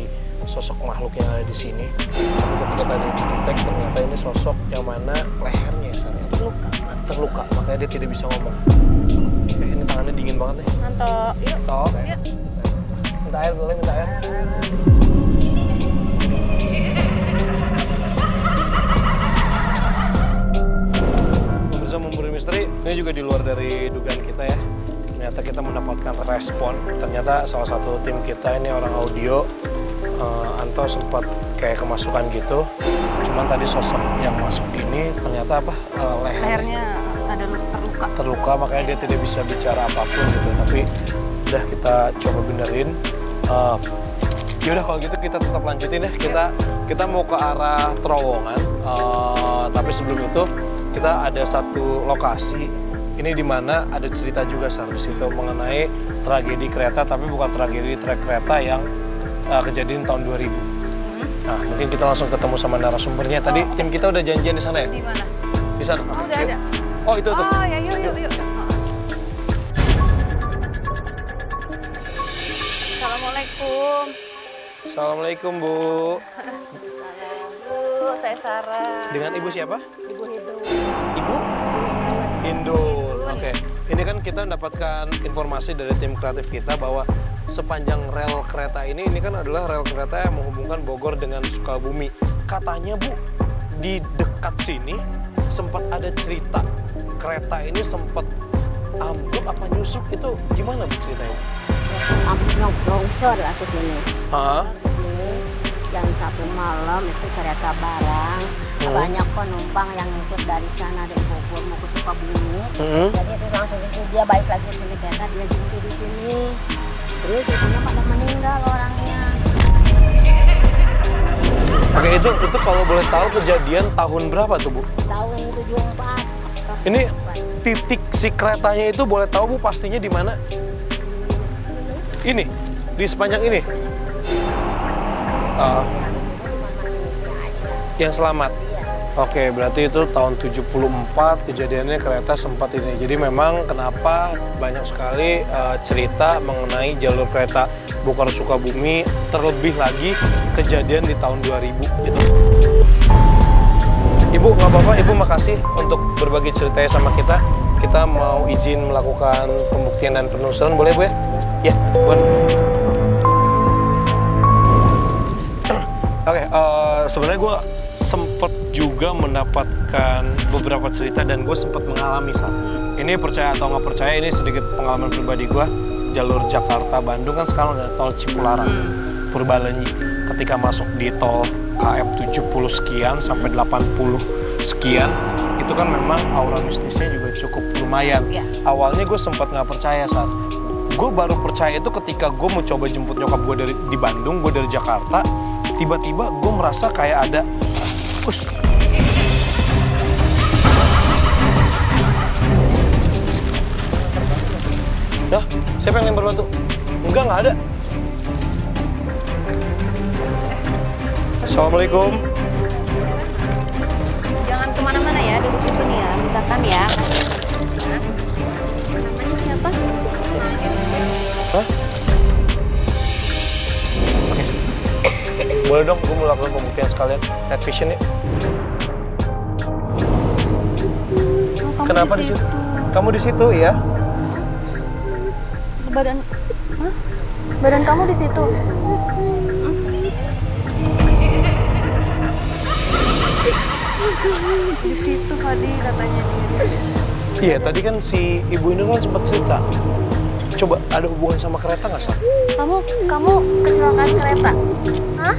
sosok makhluk yang ada di sini. Tapi ketika tadi didetek, ternyata ini sosok yang mana lehernya terluka, makanya dia tidak bisa ngomong. Ini tangannya dingin banget nih. Nanto, yuk. Toh, Yuk. minta air boleh, minta air. Pemirsa Memburu Misteri, ini juga di luar dari dugaan kita ya. Ternyata kita mendapatkan respon. Ternyata salah satu tim kita ini orang audio, Anto sempat kayak kemasukan gitu. Cuman tadi sosok yang masuk ini ternyata apa? Lehernya ada terluka, makanya dia tidak bisa bicara apapun gitu. Tapi udah kita coba benerin. Yaudah kalau gitu kita tetap lanjutin ya. Kita mau ke arah terowongan. Tapi sebelum itu kita ada satu lokasi. Ini di mana ada cerita juga di situ mengenai tragedi kereta, tapi bukan tragedi trek kereta yang kejadian tahun 2000. Nah, mungkin kita langsung ketemu sama narasumbernya. Tadi tim kita udah janjian di sana ya? Di mana? Di sana. Oh, udah ada. Oh, itu tuh. Oh, ya yuk. Assalamualaikum. Assalamualaikum, Bu. Bu, saya Sarah. Dengan Ibu siapa? Ibu Hindu. Ibu? Hindul. Oke. Ini kan kita mendapatkan informasi dari tim kreatif kita bahwa sepanjang rel kereta ini kan adalah rel kereta yang menghubungkan Bogor dengan Sukabumi. Katanya, Bu, di dekat sini sempat ada cerita kereta ini sempat ambruk apa nyusuk, itu gimana Bu ceritanya? Ambruk longsor lah ke sini. Hah? Jam 1 malam itu kereta barang. Banyak penumpang yang ikut dari sana dari Bogor mau ke Sukabumi. Jadi itu langsung itu dia balik lagi ke sini kereta, dia jumpa di sini. Terus itunya pada meninggal orangnya. Oke, itu kalau boleh tahu kejadian tahun berapa tuh, Bu? Tahun 74. Ini titik si keretanya itu boleh tahu, Bu, pastinya di mana? Ini, di sepanjang ini. Yang selamat. Oke, berarti itu tahun 74 kejadiannya kereta sempat ini. Jadi memang kenapa banyak sekali cerita mengenai jalur kereta Bogor Sukabumi, terlebih lagi kejadian di tahun 2000 gitu. Ibu, nggak apa-apa, Ibu makasih untuk berbagi ceritanya sama kita. Kita mau izin melakukan pembuktian dan penelusuran, boleh Bu ya? Ya, boleh. Oke, sebenarnya gue sempet juga mendapatkan beberapa cerita dan gue sempat mengalami ini percaya atau nggak percaya, ini sedikit pengalaman pribadi gue. Jalur Jakarta Bandung kan sekarang udah tol Cipularang. Purbalenyi ketika masuk di tol KM 70 sekian sampai 80 sekian, itu kan memang aura mistisnya juga cukup lumayan. Iya. Awalnya gue sempat nggak percaya, saat gue baru percaya itu ketika gue mau coba jemput nyokap gue di Bandung, gue dari Jakarta, tiba-tiba gue merasa kayak ada Dah, siapa yang lempar batu? Enggak ada. Assalamualaikum. Jangan kemana-mana ya, duduk di sini ya. Misalkan ya. Namanya siapa? Hah? Oke. Boleh dong, gue mau lakukan pembuktian sekalian. Night vision ya. Kenapa di situ? Kamu di situ ya? Badan, hah? Badan kamu di situ. Di situ Fadi katanya nih. Iya, tadi kan si Ibu ini kan sempat cerita. Coba ada hubungan sama kereta nggak, Sal? Kamu kecelakaan kereta? Hah?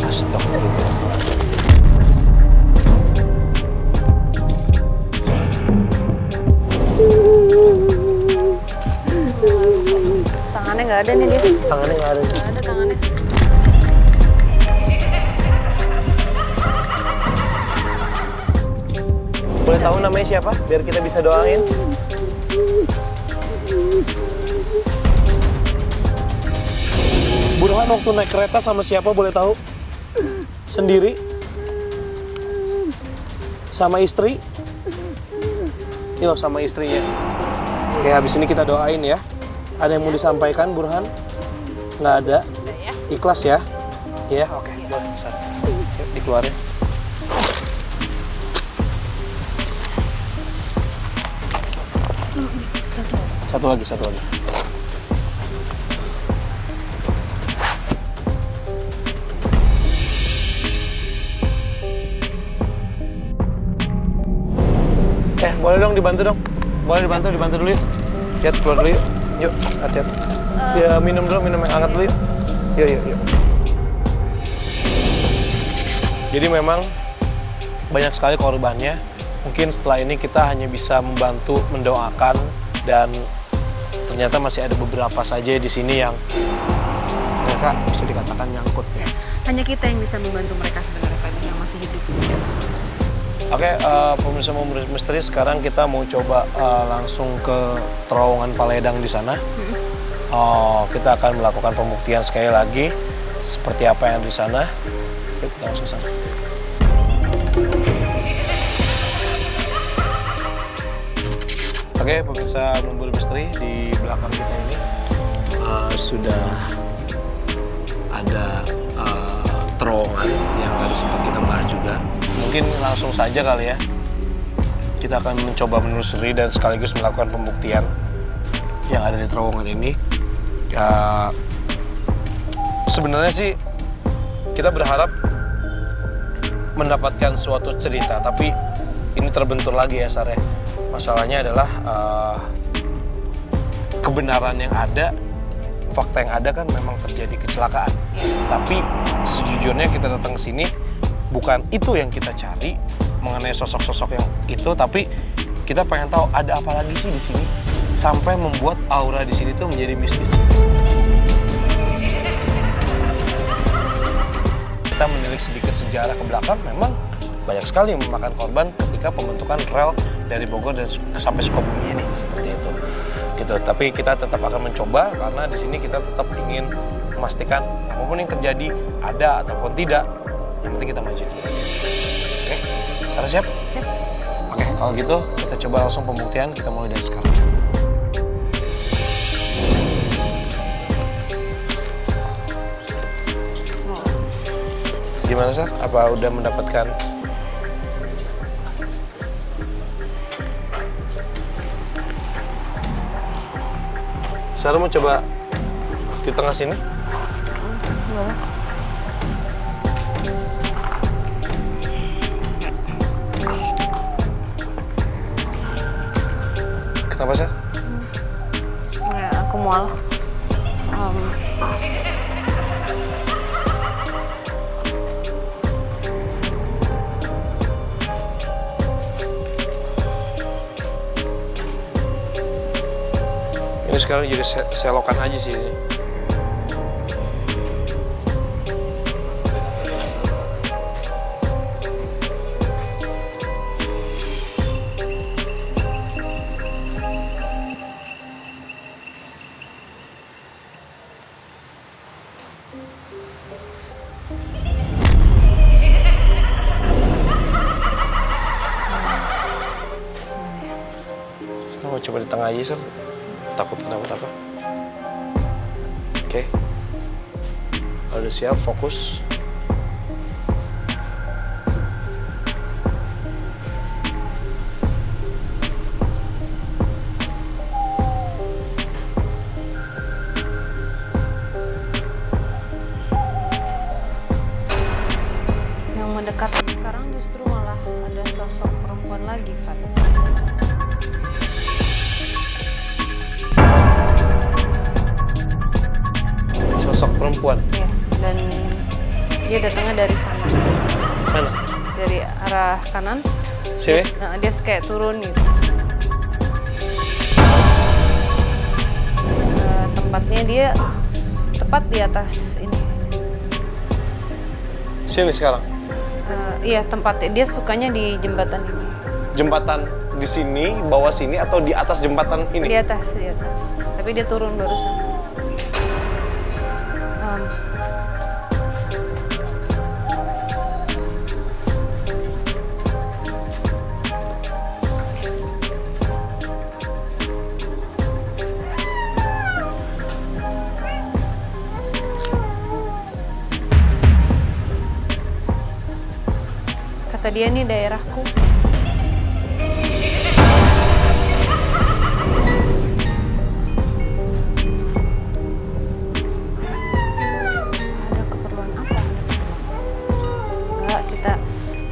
Astagfirullah. Tangannya nggak ada nih dia. Tangannya nggak ada. Nggak ada tangannya. Boleh tahu namanya siapa? Biar kita bisa doain. Burhan waktu naik kereta sama siapa boleh tahu? Sendiri? Sama istri? Yo, sama istrinya. Oke, habis ini kita doain ya. Ada yang mau disampaikan, Burhan? Nggak ada? Ikhlas ya? Ya, oke. Boleh, bisa. Yuk, dikeluarin. Satu lagi. Boleh dong dibantu dong. Boleh dibantu dulu yuk. Cat, keluar dulu yuk. Yuk, Cat. Ya, minum dulu, minum yang hangat dulu yuk. Yuk. Jadi memang banyak sekali korbannya. Mungkin setelah ini kita hanya bisa membantu mendoakan, dan ternyata masih ada beberapa saja di sini yang mereka bisa dikatakan nyangkut ya. Hanya kita yang bisa membantu mereka sebenarnya, Fadi, yang masih hidup. Oke, pemirsa misteri, sekarang kita mau coba langsung ke terowongan Paledang di sana. Kita akan melakukan pembuktian sekali lagi seperti apa yang di sana. Yuk, kita langsung sana. Oke, pemirsa memburu misteri, di belakang kita ini sudah ada terowongan yang tadi sempat kita bahas juga. Mungkin langsung saja kali ya, kita akan mencoba menelusuri dan sekaligus melakukan pembuktian yang ada di terowongan ini. Ya, sebenarnya sih kita berharap mendapatkan suatu cerita, tapi ini terbentur lagi ya, Sar ya. Masalahnya adalah kebenaran yang ada, fakta yang ada kan memang terjadi kecelakaan. Tapi sejujurnya kita datang ke sini bukan itu yang kita cari mengenai sosok-sosok yang itu, tapi kita pengen tahu ada apa lagi sih di sini sampai membuat aura di sini tuh menjadi mistis. Kita menilik sedikit sejarah ke belakang, memang banyak sekali yang memakan korban ketika pembentukan rel dari Bogor dan sampai Sukabumi ini, seperti itu. Gitu. Tapi kita tetap akan mencoba karena di sini kita tetap ingin memastikan apapun yang terjadi ada ataupun tidak, yang penting kita maju dulu. Oke, Sarah siap? Siap. Oke, kalau gitu kita coba langsung pembuktian, kita mulai dari sekarang. Gimana, Sar? Apa udah mendapatkan? Sarah mau coba di tengah sini? Kenapa, Sar? Ya, aku mual. Ini sekarang jadi selokan aja sih ini. Saya mau coba di tengah aja, Sir. Takut kenapa-napa. Oke. Kalau udah siap, fokus. Yang mendekat sekarang justru malah ada sosok perempuan lagi, Fat. Sosok perempuan. Iya, dan dia datangnya dari sana. Mana? Dari arah kanan. Sini? Dia kayak turun gitu. Tempatnya dia tepat di atas ini. Sini sekarang. Iya, tempatnya dia sukanya di jembatan ini. Jembatan di sini, bawah sini, atau di atas jembatan ini? Di atas, di atas. Tapi dia turun barusan. Kata dia nih daerahku. Ada keperluan apa? Enggak, kita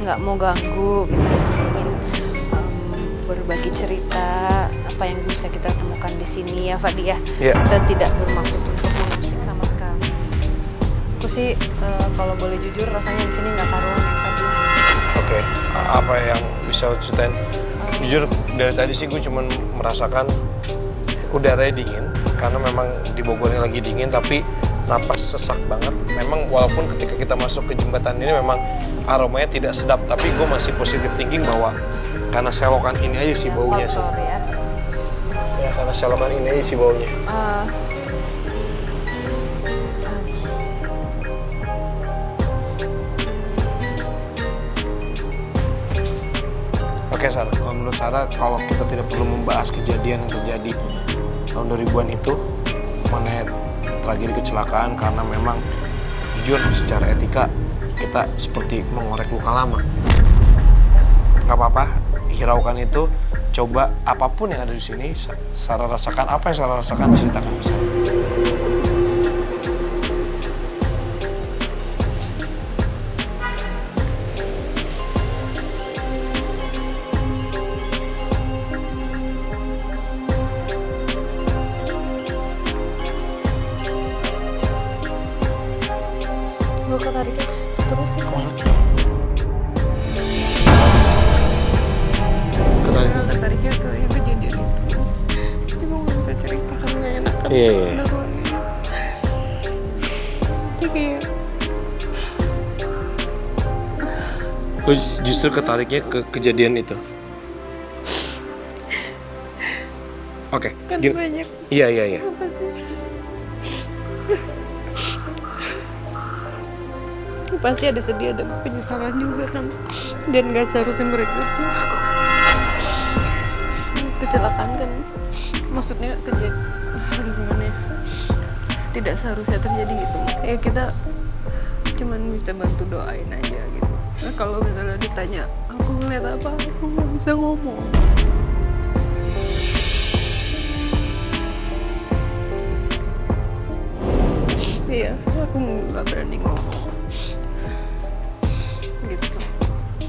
nggak mau ganggu. Kita ingin berbagi cerita apa yang bisa kita temukan di sini ya, Fadi ya. Iya. Kita tidak bermaksud untuk mengusik sama sekali. Aku sih kalau boleh jujur rasanya di sini nggak karuan ya, Fadi. Oke, apa yang bisa lo ceritain? Jujur, dari tadi sih gue cuman merasakan udaranya dingin. Karena memang di Bogornya lagi dingin, tapi napas sesak banget. Memang walaupun ketika kita masuk ke jembatan ini memang aromanya tidak sedap. Tapi gue masih positive thinking bahwa karena selokan ini aja sih baunya sih. Kotor ya. Ya, karena selokan ini aja sih baunya. Oke, Sarah, kalau menurut Sarah, kalau kita tidak perlu membahas kejadian yang terjadi tahun 2000-an itu mengenai tragedi kecelakaan, karena memang jujur secara etika kita seperti mengorek luka lama. Gak apa-apa, hiraukan itu, coba apapun yang ada di sini, Sarah rasakan apa yang Sarah rasakan, ceritakan ke saya. Gue ketariknya ke situ terus ya. Kemana? Ketariknya ke yang kejadian itu. Tapi gue gak bisa cerita karena gak enak kan. Iya. Itu kayak Lu justru ketariknya ke kejadian itu. Oke, kan gini. banyak Iya. apa sih. Pasti ada sedih, ada penyesalan juga kan. Dan gak seharusnya mereka melakukan kecelakaan kan. Maksudnya kejadian, gimana ya, tidak seharusnya terjadi gitu. Ya kita cuman bisa bantu doain aja gitu. Nah, kalau misalnya ditanya aku ngeliat apa, aku gak bisa ngomong. Iya, aku gak berani ngomong gitu.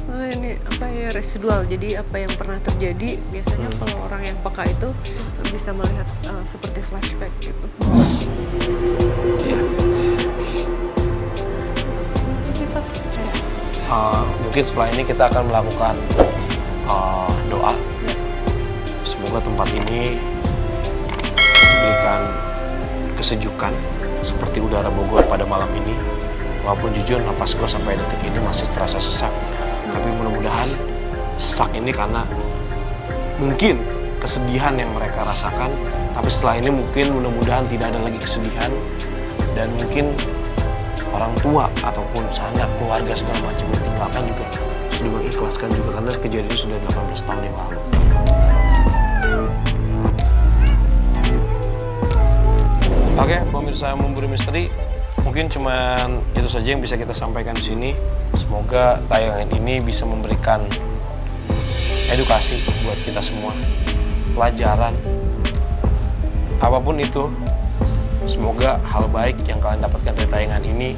Nah, ini apa ya, residual. Jadi apa yang pernah terjadi biasanya kalau orang yang peka itu bisa melihat seperti flashback gitu. Iya. Sifat Mungkin setelah ini kita akan melakukan doa. Semoga tempat ini memberikan kesejukan seperti udara Bogor pada malam ini. Walaupun jujur napas gue sampai detik ini masih terasa sesak, tapi mudah-mudahan sesak ini karena mungkin kesedihan yang mereka rasakan, tapi setelah ini mungkin mudah-mudahan tidak ada lagi kesedihan, dan mungkin orang tua ataupun sanak keluarga segala macam ditinggalkan juga sudah mengikhlaskan juga, karena kejadian ini sudah 18 tahun yang lalu. Oke, pemirsa Memburu Misteri, mungkin cuman itu saja yang bisa kita sampaikan di sini. Semoga tayangan ini bisa memberikan edukasi buat kita semua, pelajaran, apapun itu. Semoga hal baik yang kalian dapatkan dari tayangan ini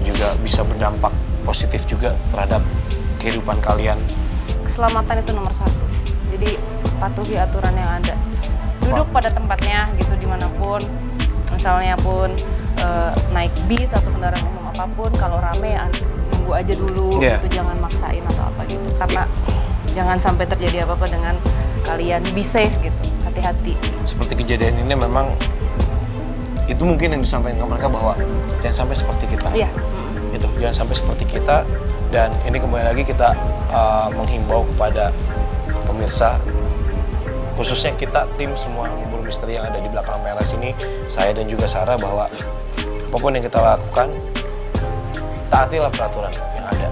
juga bisa berdampak positif juga terhadap kehidupan kalian. Keselamatan itu nomor 1. Jadi patuhi aturan yang ada. Duduk pada tempatnya gitu dimanapun. Misalnya pun naik bis atau kendaraan umum apapun, kalau rame nunggu aja dulu, gitu, jangan maksain atau apa gitu. Karena jangan sampai terjadi apa-apa dengan kalian. Be safe gitu, hati-hati. Seperti kejadian ini memang itu mungkin yang disampaikan ke mereka bahwa jangan sampai seperti kita. Iya. Itu jangan sampai seperti kita, dan ini kembali lagi kita menghimbau kepada pemirsa, khususnya kita tim semua Memburu Misteri yang ada di belakang kamera sini, saya dan juga Sarah, bahwa apapun yang kita lakukan, taatilah peraturan yang ada.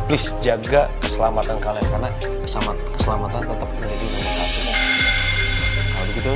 Please jaga keselamatan kalian, karena keselamatan tetap menjadi nomor 1. Kalau begitu,